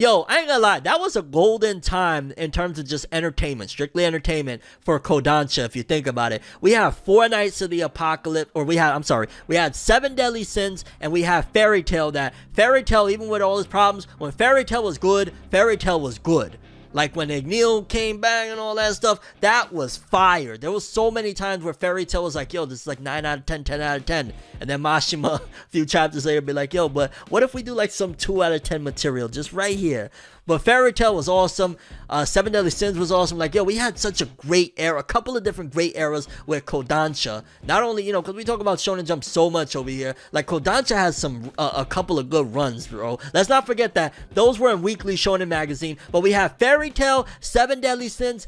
Yo, I ain't gonna lie, that was a golden time in terms of just entertainment, strictly entertainment for Kodansha, if you think about it. We have 4 Nights of the Apocalypse, or we had 7 Deadly Sins, and we have Fairy Tail. That Fairy Tail, even with all its problems, when Fairy Tail was good, Fairy Tail was good. Like when Igneel came back and all that stuff, that was fire. There was so many times where Fairy Tail was like, yo, this is like 9 out of 10, 10 out of 10. And then Mashima, a few chapters later, be like, yo, but what if we do like some 2 out of 10 material just right here? But Fairy Tail was awesome. 7 Deadly Sins was awesome. Like, yo, we had such a great era, a couple of different great eras with Kodansha. Not only, you know, because we talk about Shonen Jump so much over here. Like, Kodansha has some, a couple of good runs, bro. Let's not forget that those were in Weekly Shonen Magazine. But we have Fairy Tail, 7 Deadly Sins,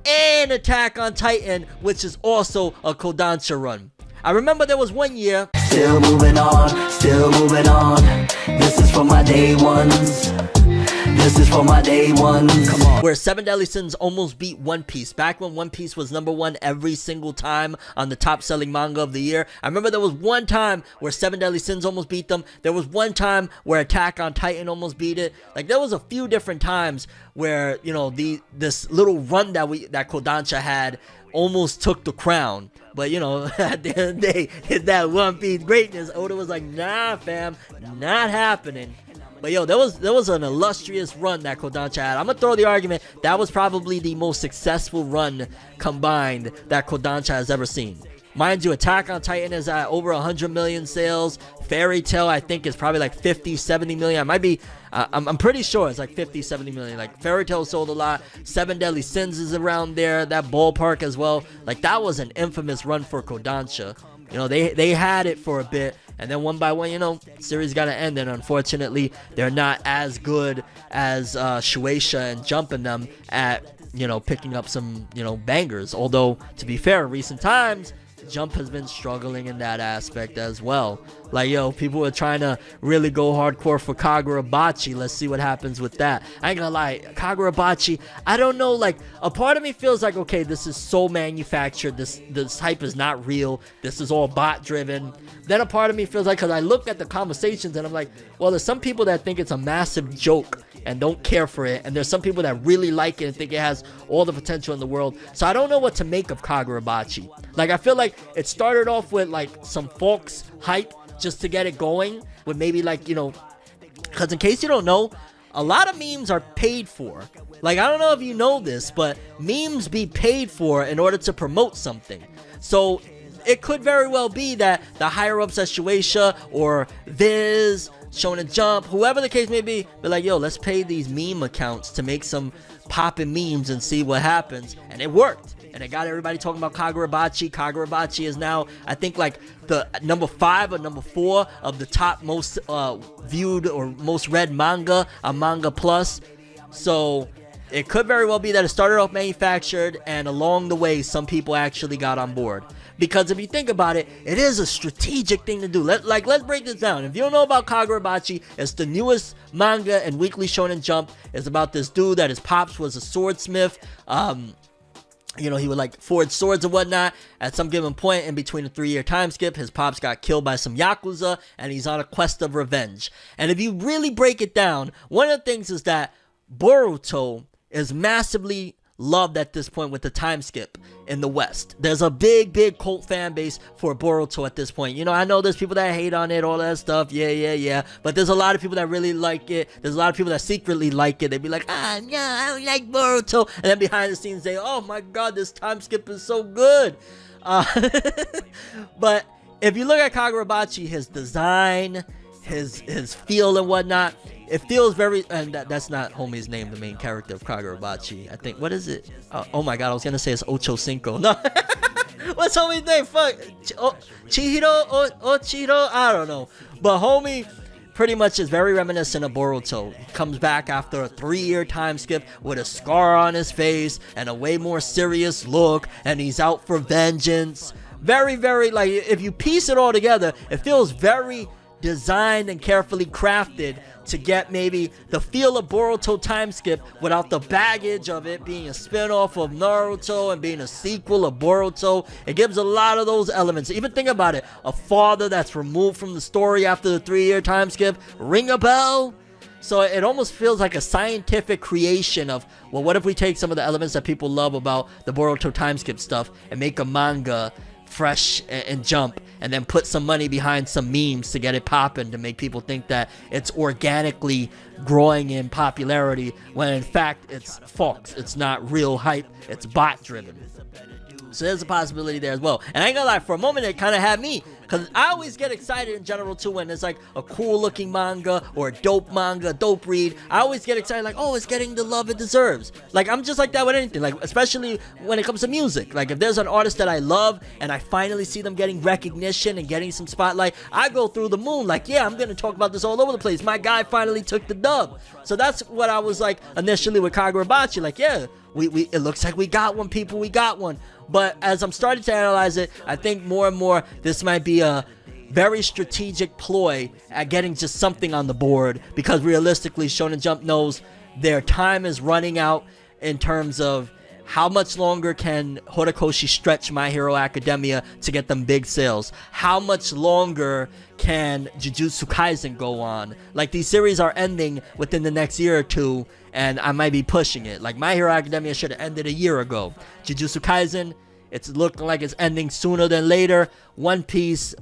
and Attack on Titan, which is also a Kodansha run. I remember there was one year. Still moving on, still moving on. This is for my day ones. This is for my day ones. Come on. Where 7 Deadly Sins almost beat One Piece. Back when One Piece was #1 every single time on the top selling manga of the year. I remember there was one time where 7 Deadly Sins almost beat them. There was one time where Attack on Titan almost beat it. Like, there was a few different times where, you know, this little run that Kodansha had almost took the crown. But, you know, at the end of the day, it's that One Piece greatness. Oda was like, nah, fam, not happening. But yo, there was an illustrious run that Kodansha had. I'm gonna throw the argument that was probably the most successful run combined that Kodansha has ever seen. Mind you, Attack on Titan is at over 100 million sales. Fairy Tail, I think, is probably like 50, 70 million. I might be, I'm pretty sure it's like 50, 70 million. Like, Fairy Tail sold a lot. 7 Deadly Sins is around there, that ballpark as well. Like, that was an infamous run for Kodansha. You know, they had it for a bit, and then one by one, you know, series got to end, and unfortunately, they're not as good as Shueisha and Jump in them at, you know, picking up some, you know, bangers. Although, to be fair, in recent times, Jump has been struggling in that aspect as well. Like, yo, people are trying to really go hardcore for Kagurabachi. Let's see what happens with that. I ain't gonna lie, Kagurabachi, I don't know, like, a part of me feels like, okay, this is so manufactured, this hype is not real, this is all bot driven. Then a part of me feels like, because I look at the conversations and I'm like, well, there's some people that think it's a massive joke and don't care for it, and there's some people that really like it and think it has all the potential in the world. So I don't know what to make of Kagurabachi. Like, I feel like it started off with like some folks hype just to get it going, with maybe like, you know, because in case you don't know, a lot of memes are paid for. Like, I don't know if you know this, but memes be paid for in order to promote something. So it could very well be that the higher ups at Shueisha or Viz, Shonen Jump, whoever the case may be like, yo, let's pay these meme accounts to make some poppin' memes and see what happens. And it worked. And it got everybody talking about Kagurabachi. Kagurabachi is now, I think, like the number 5 or number 4 of the top most viewed or most read manga on Manga Plus. So it could very well be that it started off manufactured, and along the way, some people actually got on board. Because if you think about it, it is a strategic thing to do. Let's break this down. If you don't know about Kagurabachi, it's the newest manga and Weekly Shonen Jump. It's about this dude that his pops was a swordsmith. You know, he would like forge swords and whatnot. At some given point in between a 3-year time skip, his pops got killed by some Yakuza, and he's on a quest of revenge. And if you really break it down, one of the things is that Boruto is massively loved at this point with the time skip in the West. There's a big cult fan base for Boruto at this point. You know, I know there's people that hate on it, all that stuff, yeah, but there's a lot of people that really like it. There's a lot of people that secretly like it. They'd be like, no, I don't like Boruto, and then behind the scenes say, oh my god, this time skip is so good. But if you look at Kagurabachi, his design, his feel and whatnot, it feels very, and that's not homie's name, the main character of Kagurabachi. I think, what is it? Oh my god, I was gonna say it's Ocho Cinco. No, what's homie's name? Fuck, Chihiro, Chihiro, I don't know. But homie pretty much is very reminiscent of Boruto. He comes back after a 3-year time skip with a scar on his face and a way more serious look, and he's out for vengeance. Very, like, if you piece it all together, it feels very designed and carefully crafted to get maybe the feel of Boruto time skip without the baggage of it being a spin-off of Naruto and being a sequel of Boruto. It gives a lot of those elements. Even think about it, a father that's removed from the story after the 3-year time skip, ring a bell? So it almost feels like a scientific creation of, well, what if we take some of the elements that people love about the Boruto time skip stuff and make a manga fresh and jump, and then put some money behind some memes to get it popping, to make people think that it's organically growing in popularity, when in fact it's false. It's not real hype, it's bot driven. So there's a possibility there as well. And I ain't gonna lie, for a moment it kind of had me, because I always get excited in general too when it's like a cool looking manga or a dope read. I always get excited like, oh, it's getting the love it deserves. Like, I'm just like that with anything, like especially when it comes to music. Like, if there's an artist that I love and I finally see them getting recognition and getting some spotlight, I go through the moon like, yeah, I'm gonna talk about this all over the place. My guy finally took the dub. So that's what I was like initially with Kagurabachi, like, yeah, we it looks like we got one, people, we got one. But as I'm starting to analyze it, I think more and more this might be a very strategic ploy at getting just something on the board, because realistically Shonen Jump knows their time is running out in terms of how much longer can Horikoshi stretch My Hero Academia to get them big sales? How much longer can Jujutsu Kaisen go on? Like, these series are ending within the next year or two, and I might be pushing it. Like, My Hero Academia should have ended a year ago. Jujutsu Kaisen, it's looking like it's ending sooner than later. One Piece,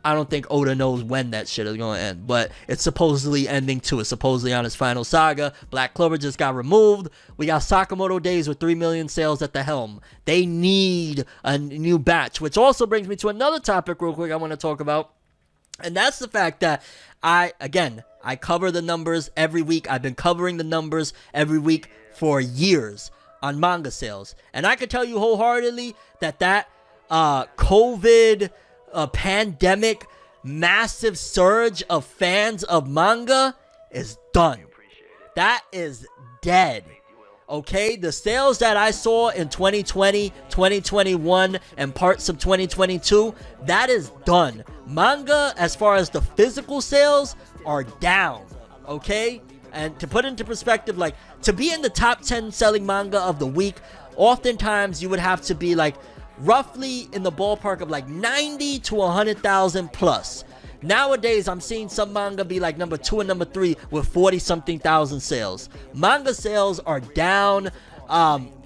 I don't think Oda knows when that shit is going to end, but it's supposedly ending too. It's supposedly on its final saga. Black Clover just got removed. We got Sakamoto Days with 3 million sales at the helm. They need a new batch, which also brings me to another topic real quick I want to talk about. And that's the fact that I cover the numbers every week. I've been covering the numbers every week for years on manga sales. And I can tell you wholeheartedly that COVID pandemic massive surge of fans of manga is done. That is dead. Okay, the sales that I saw in 2020, 2021, and parts of 2022, that is done. Manga, as far as the physical sales, are down. Okay, and to put into perspective, like, to be in the top 10 selling manga of the week, oftentimes you would have to be like roughly in the ballpark of like 90 to 100,000 plus. Nowadays, I'm seeing some manga be like number 2 and number 3 with 40-something thousand sales. Manga sales are down.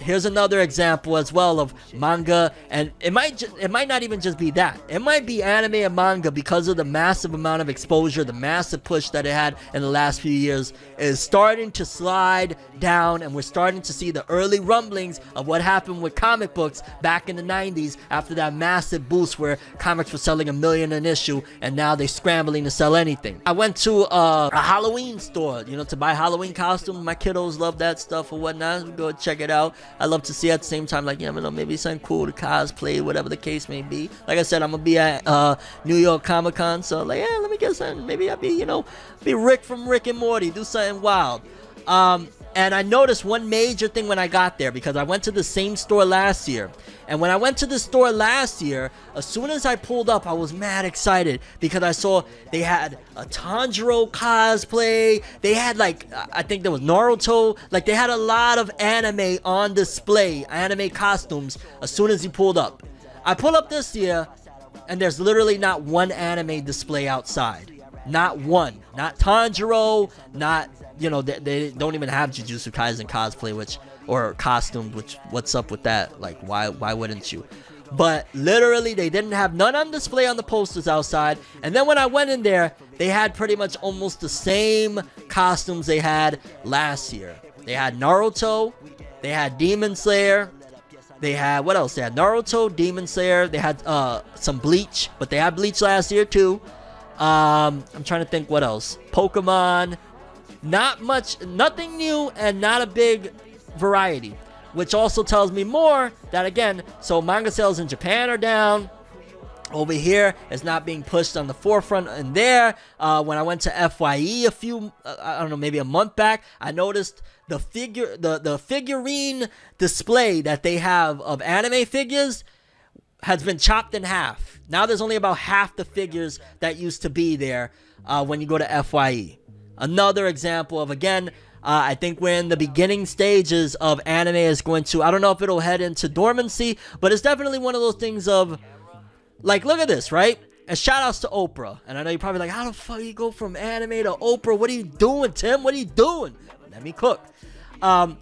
Here's another example as well of manga, and it might not even just be that. It might be anime and manga, because of the massive amount of exposure, the massive push that it had in the last few years, is starting to slide down, and we're starting to see the early rumblings of what happened with comic books back in the 90s after that massive boost where comics were selling 1 million an issue, and now they're scrambling to sell anything. I went to a Halloween store, to buy Halloween costumes. My kiddos love that stuff or whatnot. Go check it out. I love to see at the same time, like, maybe something cool to cosplay, whatever the case may be. Like I said, I'm gonna be at New York Comic Con, so like, yeah, let me get something. Maybe I'll be Rick from Rick and Morty, do something wild. And I noticed one major thing when I got there, because I went to the same store last year. And when I went to the store last year, as soon as I pulled up, I was mad excited, because I saw they had a Tanjiro cosplay. They had, like, I think there was Naruto. Like, they had a lot of anime on display, anime costumes, as soon as he pulled up. I pull up this year, and there's literally not one anime display outside. Not one. Not Tanjiro, not... they don't even have Jujutsu Kaisen cosplay, or costumes, what's up with that? Like, why wouldn't you? But literally, they didn't have none on display on the posters outside. And then when I went in there, they had pretty much almost the same costumes they had last year. They had Naruto, they had Demon Slayer, they had, what else? They had Naruto, Demon Slayer, they had some Bleach, but they had Bleach last year too. I'm trying to think what else. Pokemon. Not much, nothing new, and not a big variety, which also tells me more that, again, so manga sales in Japan are down. Over here, it's not being pushed on the forefront. And there, when I went to FYE maybe a month back, I noticed the figurine display that they have of anime figures has been chopped in half. Now there's only about half the figures that used to be there when you go to FYE. Another example of, again, I think we're in the beginning stages of anime is going to, I don't know if it'll head into dormancy, but it's definitely one of those things of, like, look at this, right? And shout outs to Oprah. And I know you're probably like, how the fuck you go from anime to Oprah? What are you doing, Tim? What are you doing? Let me cook. I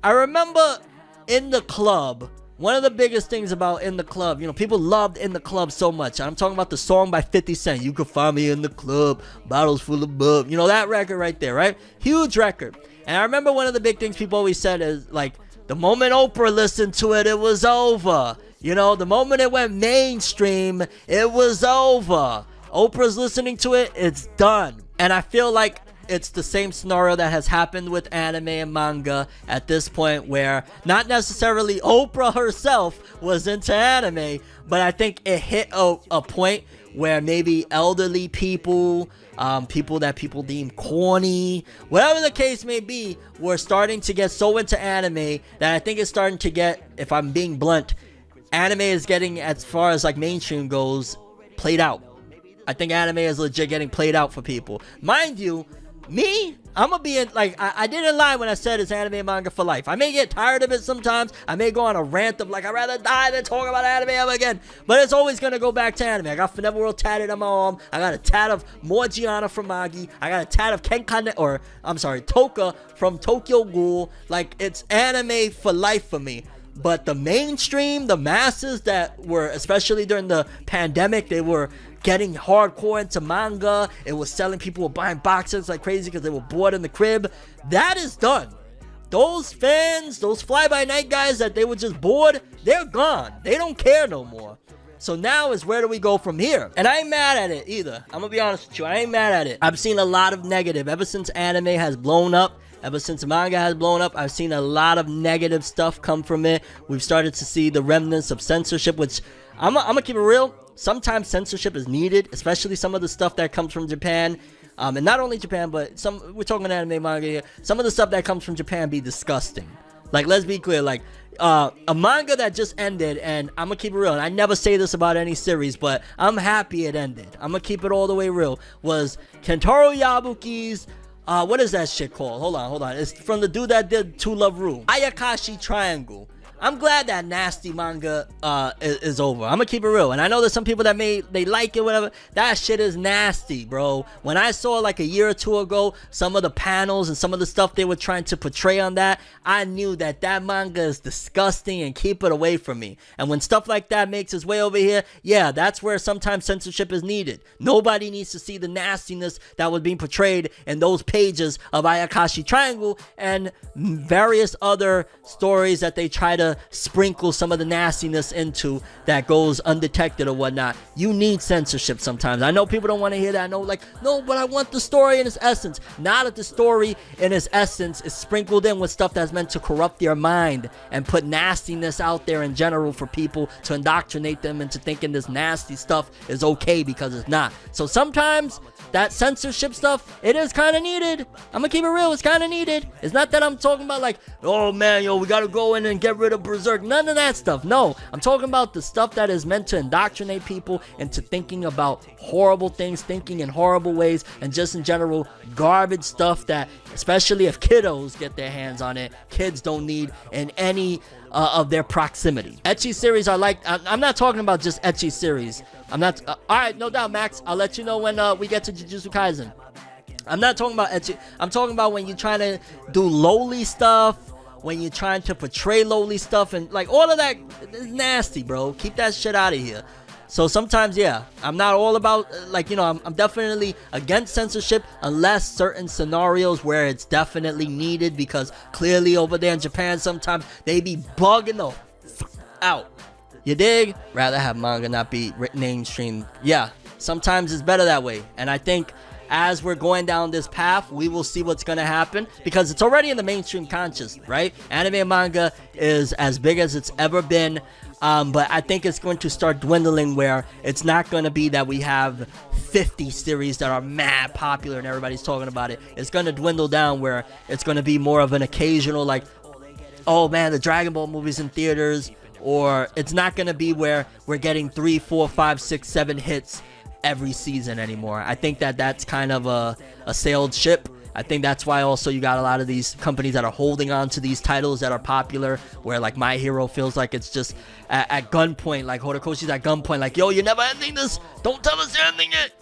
remember In the Club. One of the biggest things about In the Club, you know, people loved In the Club so much. I'm talking about the song by 50 Cent. You could find me in the club, bottles full of bub. You know, that record right there, right? Huge record. And I remember one of the big things people always said is, like, the moment Oprah listened to it, it was over. You know, the moment it went mainstream, it was over. Oprah's listening to it, it's done. And I feel like it's the same scenario that has happened with anime and manga at this point, where not necessarily Oprah herself was into anime, but I think it hit a point where maybe elderly people, people that people deem corny, whatever the case may be, were starting to get so into anime that I think it's starting to get, if I'm being blunt, anime is getting, as far as like mainstream goes, played out. I think anime is legit getting played out for people. Mind you, me, I'm gonna be in, like, I didn't lie when I said it's anime and manga for life. I may get tired of it sometimes. I may go on a rant of like, I'd rather die than talk about anime ever again. But it's always gonna go back to anime. I got ForneverWorld tatted on my arm. I got a tat of Morgiana from Magi. I got a tat of Toka from Tokyo Ghoul. Like, it's anime for life for me. But the mainstream, the masses that were, especially during the pandemic, they were getting hardcore into manga. It was selling, people were buying boxes like crazy because they were bored in the crib. That is done. Those fans, those fly-by-night guys that they were just bored, they're gone. They don't care no more. So now is, where do we go from here? And I ain't mad at it either. I'm gonna be honest with you, I ain't mad at it. I've seen a lot of negative ever since anime has blown up. Ever since manga has blown up, I've seen a lot of negative stuff come from it. We've started to see the remnants of censorship, which I'm gonna keep it real. Sometimes censorship is needed, especially some of the stuff that comes from Japan. And not only Japan, but we're talking anime, manga here. Some of the stuff that comes from Japan be disgusting. Like, let's be clear, like, a manga that just ended, and I'm gonna keep it real, and I never say this about any series, but I'm happy it ended. I'm gonna keep it all the way real, was Kentaro Yabuki's, what is that shit called? Hold on. It's from the dude that did To Love Ru. Ayakashi Triangle. I'm glad that nasty manga is over. I'm gonna keep it real. And I know there's some people that they like it, whatever. That shit is nasty, bro. When I saw, like, a year or two ago, some of the panels and some of the stuff they were trying to portray on that, I knew that manga is disgusting and keep it away from me. And when stuff like that makes its way over here, yeah, that's where sometimes censorship is needed. Nobody needs to see the nastiness that was being portrayed in those pages of Ayakashi Triangle and various other stories that they try to sprinkle some of the nastiness into that goes undetected or whatnot. You need censorship sometimes. I know people don't want to hear that. I know, like, no, but I want the story in its essence. Not that the story in its essence is sprinkled in with stuff that's meant to corrupt your mind and put nastiness out there in general for people to indoctrinate them into thinking this nasty stuff is okay, because it's not. So sometimes that censorship stuff, it is kind of needed. I'm gonna keep it real, it's kind of needed. It's not that I'm talking about like, oh man, yo, we gotta go in and get rid of Berserk. None of that stuff. No, I'm talking about the stuff that is meant to indoctrinate people into thinking about horrible things, thinking in horrible ways, and just in general garbage stuff that, especially if kiddos get their hands on it, kids don't need in any of their proximity. Ecchi series are like, I'm not talking about just ecchi series. I'm not, alright, no doubt, Max. I'll let you know when we get to Jujutsu Kaisen. I'm not talking about ecchi. I'm talking about when you're trying to do lowly stuff, when you're trying to portray lowly stuff, and like all of that is nasty, bro. Keep that shit out of here. So sometimes, yeah, I'm not all about, like, you know, I'm definitely against censorship unless certain scenarios where it's definitely needed, because clearly over there in Japan sometimes they be bugging the fuck out. You dig? Rather have manga not be mainstream. Yeah, sometimes it's better that way. And I think as we're going down this path, we will see what's going to happen, because it's already in the mainstream conscious, right? Anime and manga is as big as it's ever been. But I think it's going to start dwindling, where it's not going to be that we have 50 series that are mad popular and everybody's talking about it. It's going to dwindle down, where it's going to be more of an occasional, like, oh man, the Dragon Ball movies in theaters. Or it's not going to be where we're getting 3, 4, 5, 6, 7 hits every season anymore. I think that that's kind of a sailed ship. I think that's why also you got a lot of these companies that are holding on to these titles that are popular, where like My Hero feels like it's just at gunpoint, like Horikoshi's at gunpoint, like, yo, you're never ending this, don't tell us you're ending it.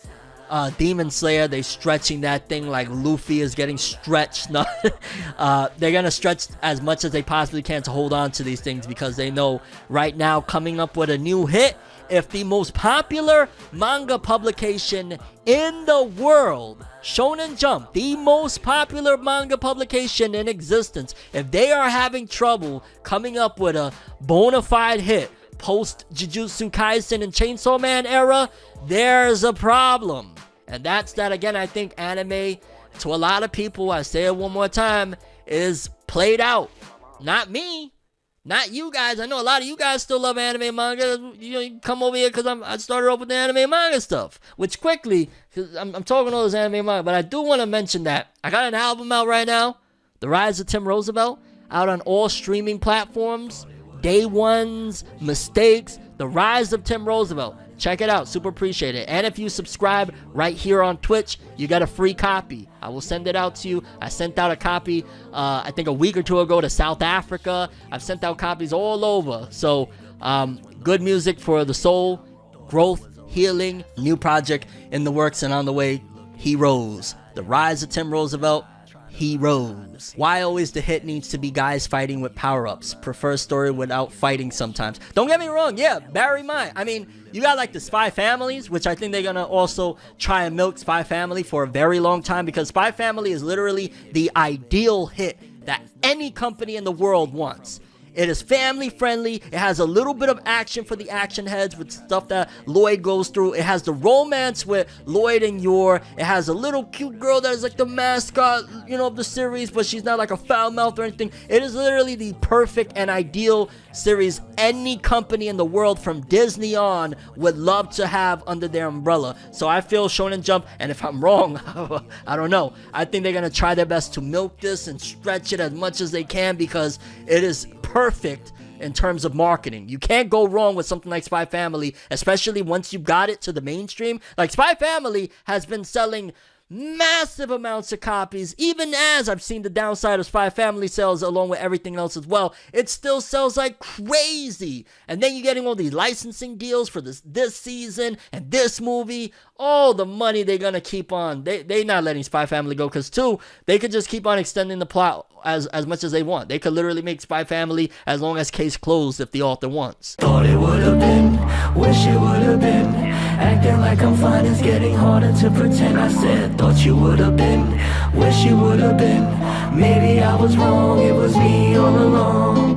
Demon Slayer, they stretching that thing like Luffy is getting stretched. They're gonna stretch as much as they possibly can to hold on to these things, because they know right now coming up with a new hit, if the most popular manga publication in the world, Shonen Jump, the most popular manga publication in existence, if they are having trouble coming up with a bona fide hit post Jujutsu Kaisen and Chainsaw Man era, there's a problem. And that's that. Again, I think anime, to a lot of people, I say it one more time, is played out. Not me, not you guys. I know a lot of you guys still love anime and manga. You come over here because I started off with the anime and manga stuff, which quickly, because I'm talking all this anime and manga, but I do want to mention that I got an album out right now, The Rise of Tim Roosevelt, out on all streaming platforms. Day Ones, Mistakes, The Rise of Tim Roosevelt. Check it out, super appreciate it. And if you subscribe right here on Twitch, you get a free copy. I will send it out to you. I sent out a copy, I think a week or two ago, to South Africa. I've sent out copies all over. So, good music for the soul, growth, healing, new project in the works and on the way. Heroes. The Rise of Tim Roosevelt. Heroes. Why always the hit needs to be guys fighting with power-ups? Prefer story without fighting sometimes. Don't get me wrong, yeah, Barry Mine. I mean, you got like the Spy Families, which I think they're gonna also try and milk Spy Family for a very long time, because Spy Family is literally the ideal hit that any company in the world wants. It is family friendly. It has a little bit of action for the action heads with stuff that Lloyd goes through. It has the romance with Lloyd and Yor. It has a little cute girl that is like the mascot, you know, of the series, but she's not like a foul mouth or anything. It is literally the perfect and ideal series any company in the world from Disney on would love to have under their umbrella. So I feel Shonen Jump, and if I'm wrong, I don't know. I think they're going to try their best to milk this and stretch it as much as they can, because it is perfect in terms of marketing. You can't go wrong with something like Spy Family, especially once you got it to the mainstream. Like, Spy Family has been selling massive amounts of copies, even as I've seen the downside of Spy Family sales along with everything else as well. It still sells like crazy. And then you're getting all these licensing deals for this season and this movie. All the money they're gonna keep on. They not letting Spy Family go, because too, they could just keep on extending the plot as much as they want. They could literally make Spy Family as long as case closed if the author wants. Thought it would have been, wish it would have been. Acting like I'm fine is getting harder to pretend. I said, thought you would have been, wish you would have been. Maybe I was wrong, it was me all along.